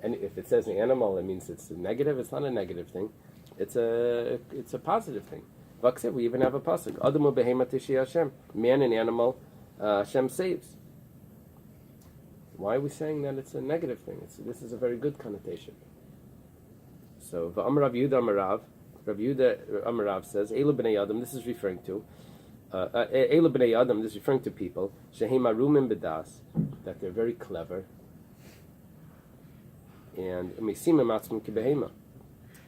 And if it says an animal, it means it's a negative. It's not a negative thing. It's a positive thing. We even have a pasuk. Adamu behema tishi Hashem. Man and animal, Hashem saves. Why are we saying that it's a negative thing? This is a very good connotation. So v'amar Rabbi Yehuda Amarav. Rabbi Yehuda Amarav says, Eily b'nei Adam. This is referring to Eily b'nei Adam. This is referring to people shehem arumim b'das, that they're very clever. And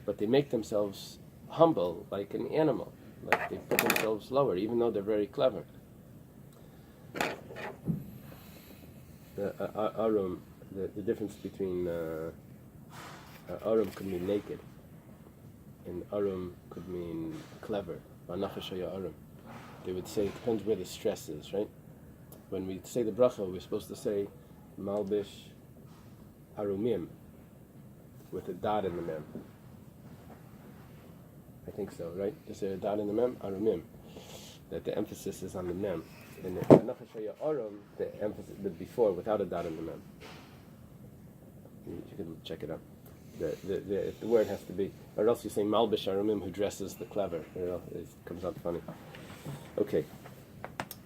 but they make themselves humble like an animal, like they put themselves lower, even though they're very clever. The difference between arum could mean naked, and arum could mean clever. They would say it depends where the stress is, right? When we say the bracha, we're supposed to say malbish arumim, with a dot in the mem. I think so, right? Is there a dot in the mem? Arumim. That the emphasis is on the mem. And the Nachashaya Arum, the emphasis, the before, without a dot in the mem. You can check it out. The word has to be, or else you say Malbish Arumim, who dresses the clever. It comes out funny. Okay.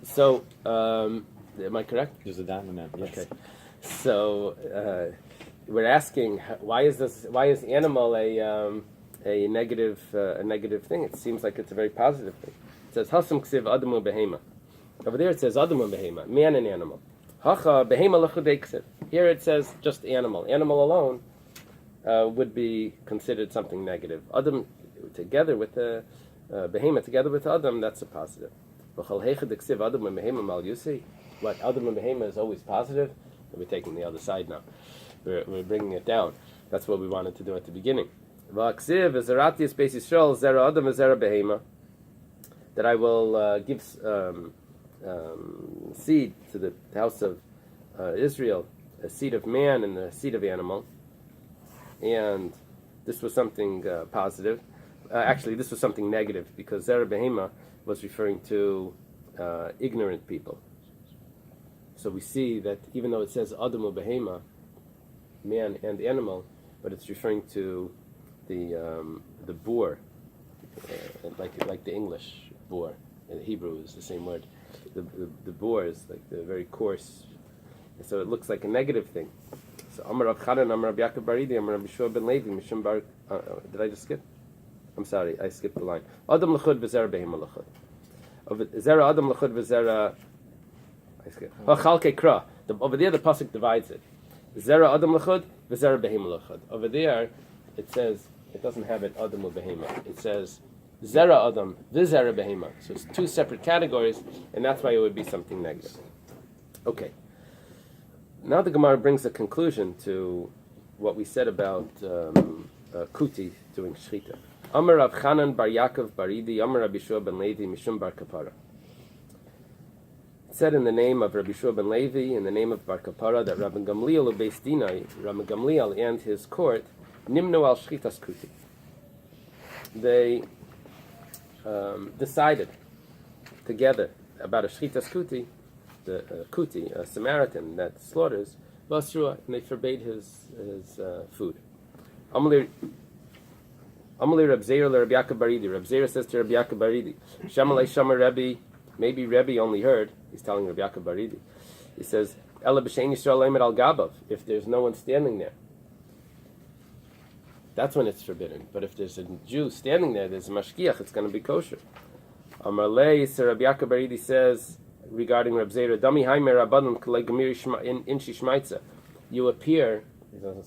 So, am I correct? There's a dot in the mem, yes. Okay. So, we're asking, why is animal a negative thing? It seems like it's a very positive thing. It says Hasam Ksiv Adamu Behema. Over there it says Adamu Behema, man and animal. Hacha Behema Lechudei Ksiv. Here it says just animal. Animal alone would be considered something negative. Adam together with the Behema together with Adam, that's a positive. What Adam and Behema is always positive. We're taking the other side now. We're bringing it down. That's what we wanted to do at the beginning. That I will give seed to the house of Israel, a seed of man and a seed of animal. And this was something positive. Actually, this was something negative, because Zera Behema was referring to ignorant people. So we see that even though it says Adamu Behema, man and animal, but it's referring to the boar, like the English boar. In Hebrew is the same word. The boar is like the very coarse, so it looks like a negative thing. So Amar Rav Chanan, Amar Rabbi Yaakov Baridi, Amar Rabbi Shua ben Levi, Mishum Bar. Did I just skip? I'm sorry, I skipped the line. Adam l'chud v'zera behema l'chud. Zera Adam l'chud v'zera. I skipped. Chalkei kra. Over there, the pasuk divides it. Zera Adam l'chud v'zera behema l'chud. Over there, it says, it doesn't have it Adam or behema. It says Zera Adam v'zera behema. So it's two separate categories, and that's why it would be something negative. Okay. Now the Gemara brings a conclusion to what we said about Kuti doing Shechita. Amar Rav Chanan bar Yaakov Baridi, Amar Rabbi Shua ben Levi, Mishum bar Kapara. It said in the name of Rabbi Shua ben Levi, in the name of Bar Kapara, that Rabbi Gamliel of Bais Dinai, Rabbi Gamliel and his court, Nimnu al Shchitas Kuti. They decided together about a Shchitas Kuti, the Kuti, a Samaritan that slaughters, Basrua, and they forbade his food. Amalei Reb Zeir le Rabbi Yaakov Baridi. Reb Zeir says to Rabbi Yaakov Baridi, Shamalei Shama Rebbe, maybe Rebbe only heard, he's telling Rabbi Yaakov Baridi. He says, Ela b'shein Yisrael emet al gabav, if there's no one standing there. That's when it's forbidden. But if there's a Jew standing there, there's a mashgiach, it's going to be kosher. Amalei, so Rabbi Yaakov Baridi says, regarding Reb Zeir, Dami haimer rabbanon k'lei gemir in shishmaitza. You appear, he doesn't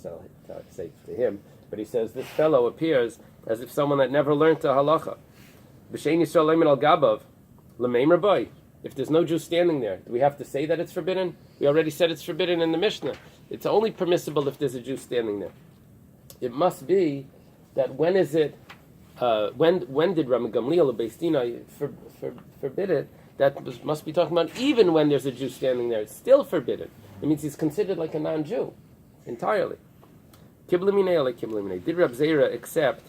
say to him, but he says, this fellow appears as if someone that never learned the halacha. B'shein Yisrael emet al gabav, l'meim Rabbi. If there's no Jew standing there, do we have to say that it's forbidden? We already said it's forbidden in the Mishnah. It's only permissible if there's a Jew standing there. It must be that when is it? When did Rabbi Gamliel of Bais Dinai forbid it? That must be talking about even when there's a Jew standing there. It's still forbidden. It means he's considered like a non-Jew entirely. Did Rabbi Zeira accept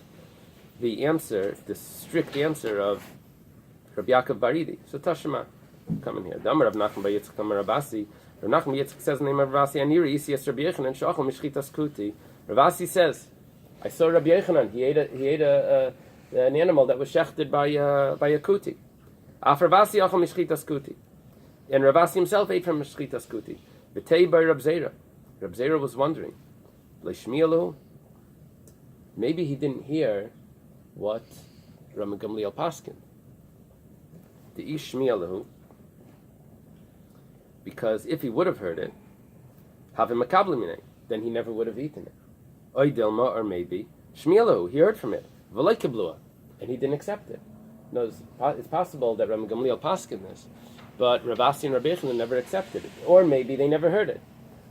the answer, the strict answer of Rabbi Yaakov Baridi? So Tashema, come in here. Damar Rav Nachman bar Yitzchak Amar Rabasi. Menachem Yitzchak says in the name of Ravasi Aniri, Yisias Rabbi Yochanan Shachal Mishchitas Kuti. Ravasi says, I saw Rabbi Yochanan. He ate an animal that was shechted by a kuti. Af Ravasi Achal Mishchitas Kuti. And Ravasi himself ate from Mishchitas Kuti. V'tei by Rab Zera. Rab Zera was wondering, Leishmialu. Maybe he didn't hear what Rama Gamliel Paskin. The Ish Shmialahu. Because if he would have heard it, Havim Makablimine, then he never would have eaten it. Oy Dilma, or maybe Shmialahu, he heard from it. V'loi Kiblua, and he didn't accept it. No, it's possible that Rama Gamliel Paskin this, but Ravasi and Rabbi Yochanan never accepted it. Or maybe they never heard it.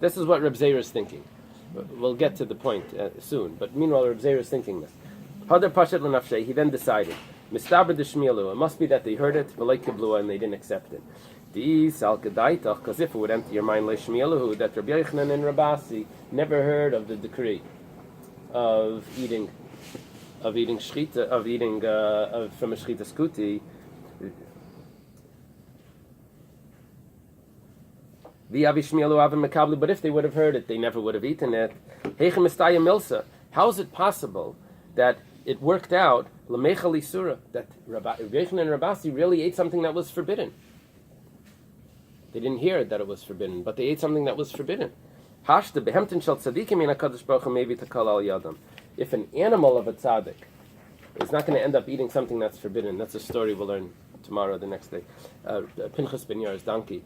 This is what Reb Zera is thinking. We'll get to the point soon. But meanwhile, Reb Zera is thinking this. Hadar Pashat L'nafshei, he then decided, Mistaber de Shmialu, it must be that they heard it, V'loi Kiblua, and they didn't accept it. Because if it would enter your mind, Leishmialahu, that Rabbi Yochanan and Rabasi never heard of the decree of eating shchita, from a shchita skuti. But if they would have heard it, they never would have eaten it. How is it possible that it worked out that Rabbi Yochanan and Rabasi really ate something that was forbidden? They didn't hear that it was forbidden, but they ate something that was forbidden. If an animal of a tzaddik is not going to end up eating something that's forbidden, that's a story we'll learn tomorrow, the next day. Pinchas ben Yair's donkey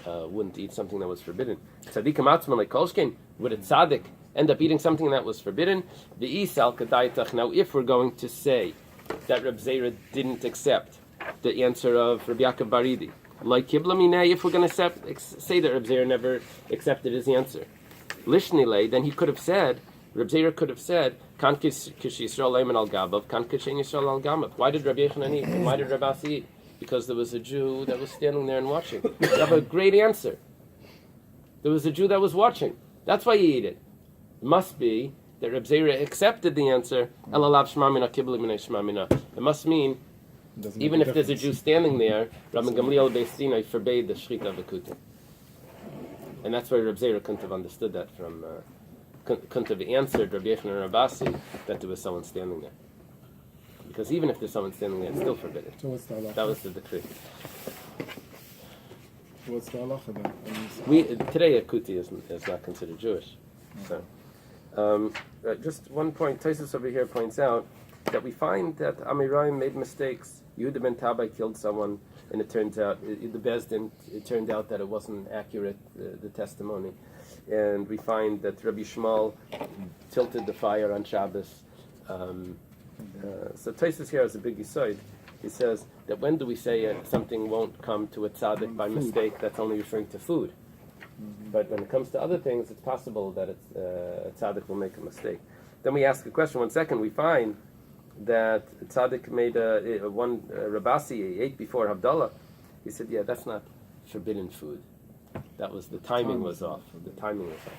wouldn't eat something that was forbidden. Tzaddikim atzman like kolshkein, would a tzaddik end up eating something that was forbidden? The isal kadaitach. Now, if we're going to say that Reb Zera didn't accept the answer of Rabbi Yaakov Baridi, like Kiblamine, if we're going to say that Reb Zera never accepted his answer, Lishnile, then he could have said, Reb Zera could have said, Kan kish Yisrael leiman al gabav, kan kishen Yisrael al gamav. Why did Rabbi Yochanan eat? And why did Rabasi eat? Because there was a Jew that was standing there and watching. You have a great answer. There was a Jew that was watching. That's why he ate it. It must be that Reb Zera accepted the answer. It must mean, even if there's a Jew standing there, Rabbi Gamliel Bais Sinai forbade the shchita of a kuti. And that's why Reb Zera couldn't have understood that from, couldn't have answered Rabbi Yochanan and Rabasi that there was someone standing there. Because even if there's someone standing there, it's still forbidden. So what's the halacha? That was the decree. What's the halacha then? Today a kuti is not considered Jewish. So, just one point, Tosfos over here points out that we find that Amirayim made mistakes. Yehuda ben Tabai killed someone, and it turns out, it turned out that it wasn't accurate, the testimony. And we find that Rabbi Shmuel tilted the fire on Shabbos. So Tosfos here has a big yisoid. He says that when do we say something won't come to a tzaddik by mistake, that's only referring to food. But when it comes to other things, it's possible that a tzaddik will make a mistake. Then we ask a question, 1 second, we find that tzaddik made Rabasi ate before Havdalah. He said, yeah, that's not forbidden food. That was, the timing was off. The timing was off.